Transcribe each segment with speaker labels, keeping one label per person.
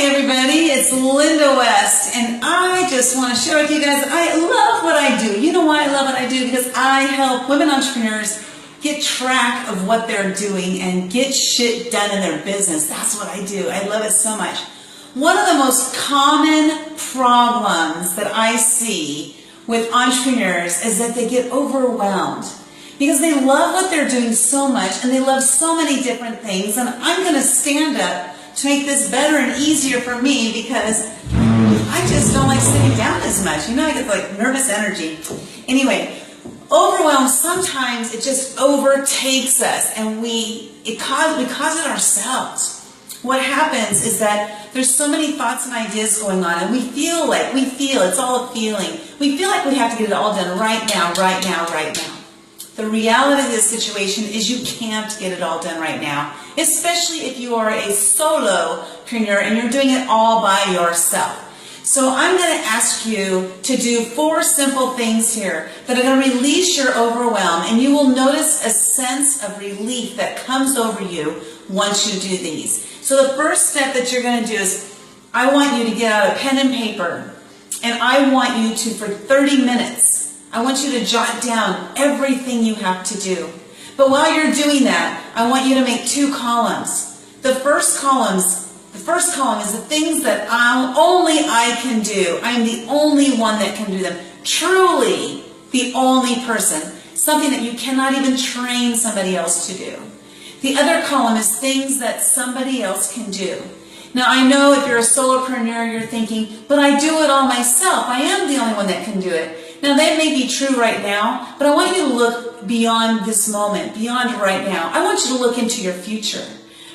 Speaker 1: Hi everybody, it's Linda West, and I just want to share with you guys, I love what I do. You know why I love what I do? Because I help women entrepreneurs get track of what they're doing and get shit done in their business. That's what I do. I love it so much. One of the most common problems that I see with entrepreneurs is that they get overwhelmed because they love what they're doing so much and they love so many different things. And I'm going to stand up to make this better and easier for me because I just don't like sitting down as much. You know, I get like nervous energy. Anyway, overwhelm, sometimes it just overtakes us and we cause it ourselves. What happens is that there's so many thoughts and ideas going on and we feel, it's all a feeling. We feel like we have to get it all done right now. The reality of this situation is you can't get it all done right now, especially if you are a solopreneur and you're doing it all by yourself. So I'm going to ask you to do 4 simple things here that are going to release your overwhelm, and you will notice a sense of relief that comes over you once you do these. So the first step that you're going to do is I want you to get out a pen and paper, and I want you to, for 30 minutes, I want you to jot down everything you have to do. But while you're doing that, I want you to make 2 columns. The first column is the things that only I can do. I am the only one that can do them. Truly the only person. Something that you cannot even train somebody else to do. The other column is things that somebody else can do. Now I know if you're a solopreneur, you're thinking, but I do it all myself. I am the only one that can do it. Now that may be true right now, but I want you to look beyond this moment, beyond right now. I want you to look into your future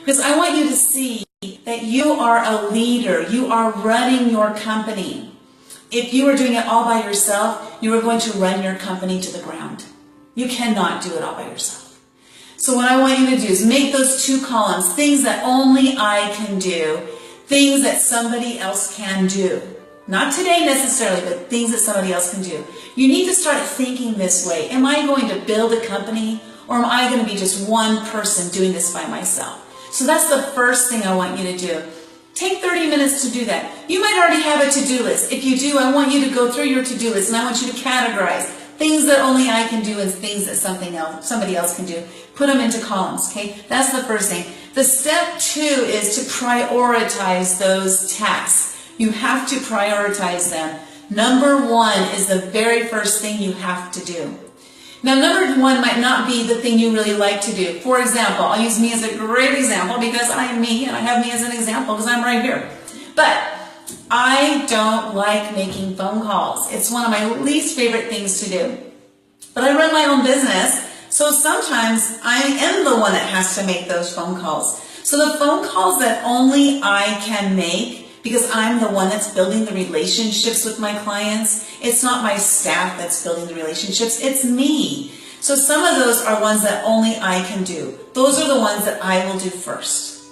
Speaker 1: because I want you to see that you are a leader. You are running your company. If you are doing it all by yourself, you are going to run your company to the ground. You cannot do it all by yourself. So what I want you to do is make those 2 columns, things that only I can do, things that somebody else can do. Not today necessarily, but things that somebody else can do. You need to start thinking this way. Am I going to build a company, or am I going to be just one person doing this by myself? So that's the first thing I want you to do. Take 30 minutes to do that. You might already have a to-do list. If you do, I want you to go through your to-do list and I want you to categorize things that only I can do and things that somebody else can do. Put them into columns, okay? That's the first thing. The step 2 is to prioritize those tasks. You have to prioritize them. Number 1 is the very first thing you have to do. Now, number 1 might not be the thing you really like to do. For example, I'll use me as a great example because I am me and I have me as an example because I'm right here. But I don't like making phone calls. It's one of my least favorite things to do. But I run my own business, so sometimes I am the one that has to make those phone calls. So the phone calls that only I can make, because I'm the one that's building the relationships with my clients. It's not my staff that's building the relationships, it's me. So some of those are ones that only I can do. Those are the ones that I will do first.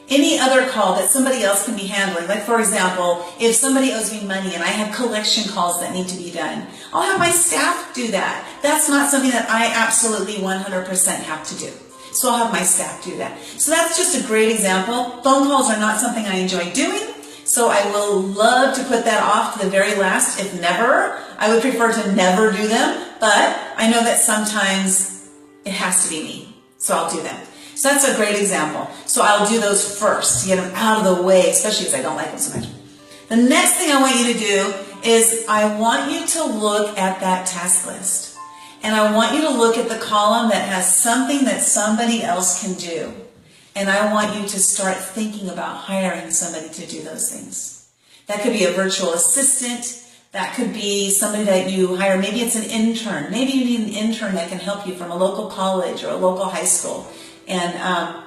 Speaker 1: Any other call that somebody else can be handling, like for example, if somebody owes me money and I have collection calls that need to be done, I'll have my staff do that. That's not something that I absolutely 100% have to do. So I'll have my staff do that. So that's just a great example. Phone calls are not something I enjoy doing. So I will love to put that off to the very last, if never. I would prefer to never do them, but I know that sometimes it has to be me. So I'll do them. So that's a great example. So I'll do those first to get them out of the way, especially because I don't like them so much. The next thing I want you to do is I want you to look at that task list. And I want you to look at the column that has something that somebody else can do. And I want you to start thinking about hiring somebody to do those things. That could be a virtual assistant. That could be somebody that you hire. Maybe it's an intern. Maybe you need an intern that can help you from a local college or a local high school. And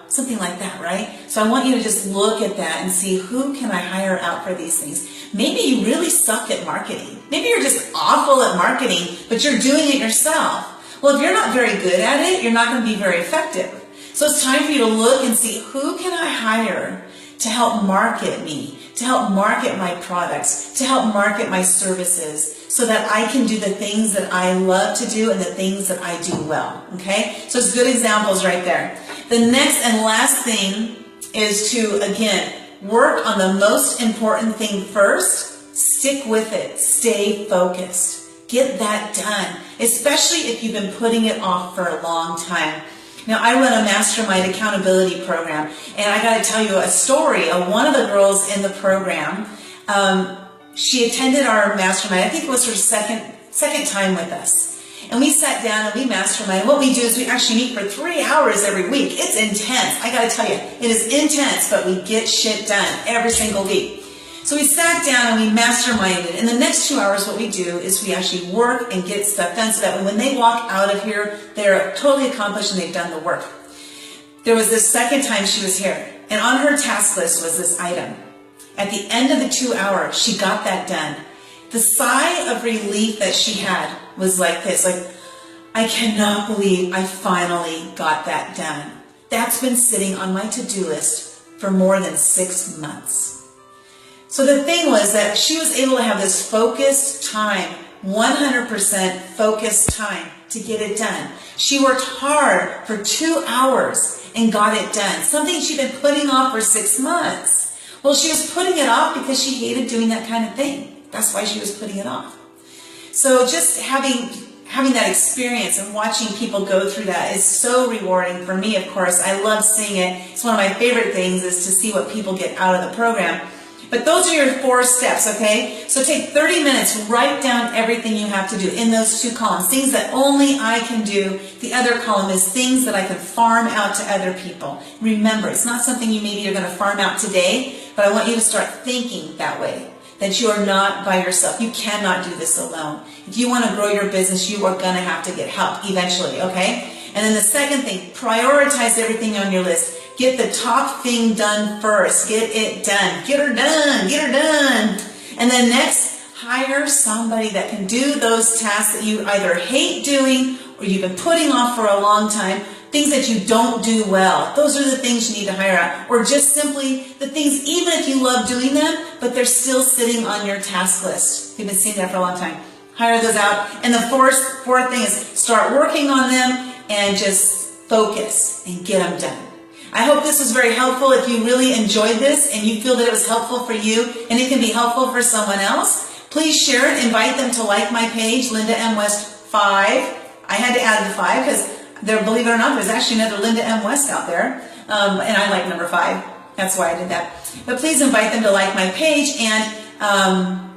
Speaker 1: something like that, right? So I want you to just look at that and see who can I hire out for these things. Maybe you really suck at marketing. Maybe you're just awful at marketing, but you're doing it yourself. Well, if you're not very good at it, you're not going to be very effective. So it's time for you to look and see who can I hire to help market me, to help market my products, to help market my services so that I can do the things that I love to do and the things that I do well, okay? So it's good examples right there. The next and last thing is to, again, Work on the most important thing first. Stick with it. Stay focused. Get that done, especially if you've been putting it off for a long time. Now, I run a mastermind accountability program, and I got to tell you a story of one of the girls in the program. She attended our mastermind. I think it was her second time with us. And we sat down and we mastermind. What we do is we actually meet for 3 hours every week. It's intense. I got to tell you, it is intense, but we get shit done every single week. So we sat down and we masterminded. And the next 2 hours, what we do is we actually work and get stuff done so that when they walk out of here, they're totally accomplished and they've done the work. There was this second time she was here, and on her task list was this item. At the end of the 2 hours, she got that done. The sigh of relief that she had was like this, like, I cannot believe I finally got that done. That's been sitting on my to-do list for more than 6 months. So the thing was that she was able to have this focused time, 100% focused time to get it done. She worked hard for 2 hours and got it done, something she'd been putting off for 6 months. Well, she was putting it off because she hated doing that kind of thing. That's why she was putting it off. So just having that experience and watching people go through that is so rewarding for me, of course. I love seeing it. It's one of my favorite things is to see what people get out of the program. But those are your 4 steps, okay? So take 30 minutes, write down everything you have to do in those 2 columns, things that only I can do. The other column is things that I can farm out to other people. Remember, it's not something you're going to farm out today, but I want you to start thinking that way, that you are not by yourself. You cannot do this alone. If you want to grow your business, you are going to have to get help eventually, okay? And then the second thing, prioritize everything on your list. Get the top thing done first. Get it done. Get her done. Get her done. And then next, hire somebody that can do those tasks that you either hate doing or you've been putting off for a long time, things that you don't do well. Those are the things you need to hire out. Or just simply the things, even if you love doing them, but they're still sitting on your task list. You've been seeing that for a long time. Hire those out. And the fourth thing is start working on them and just focus and get them done. I hope this was very helpful. If you really enjoyed this and you feel that it was helpful for you and it can be helpful for someone else, please share it. Invite them to like my page, Linda M. West 5. I had to add the 5 because there, believe it or not, there's actually another Linda M. West out there. And I like number 5. That's why I did that. But please invite them to like my page. And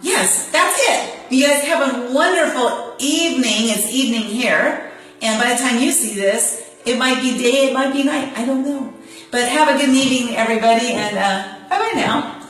Speaker 1: yes, that's it. You guys have a wonderful evening. It's evening here. And by the time you see this, it might be day, it might be night. I don't know. But have a good evening, everybody, and bye-bye now.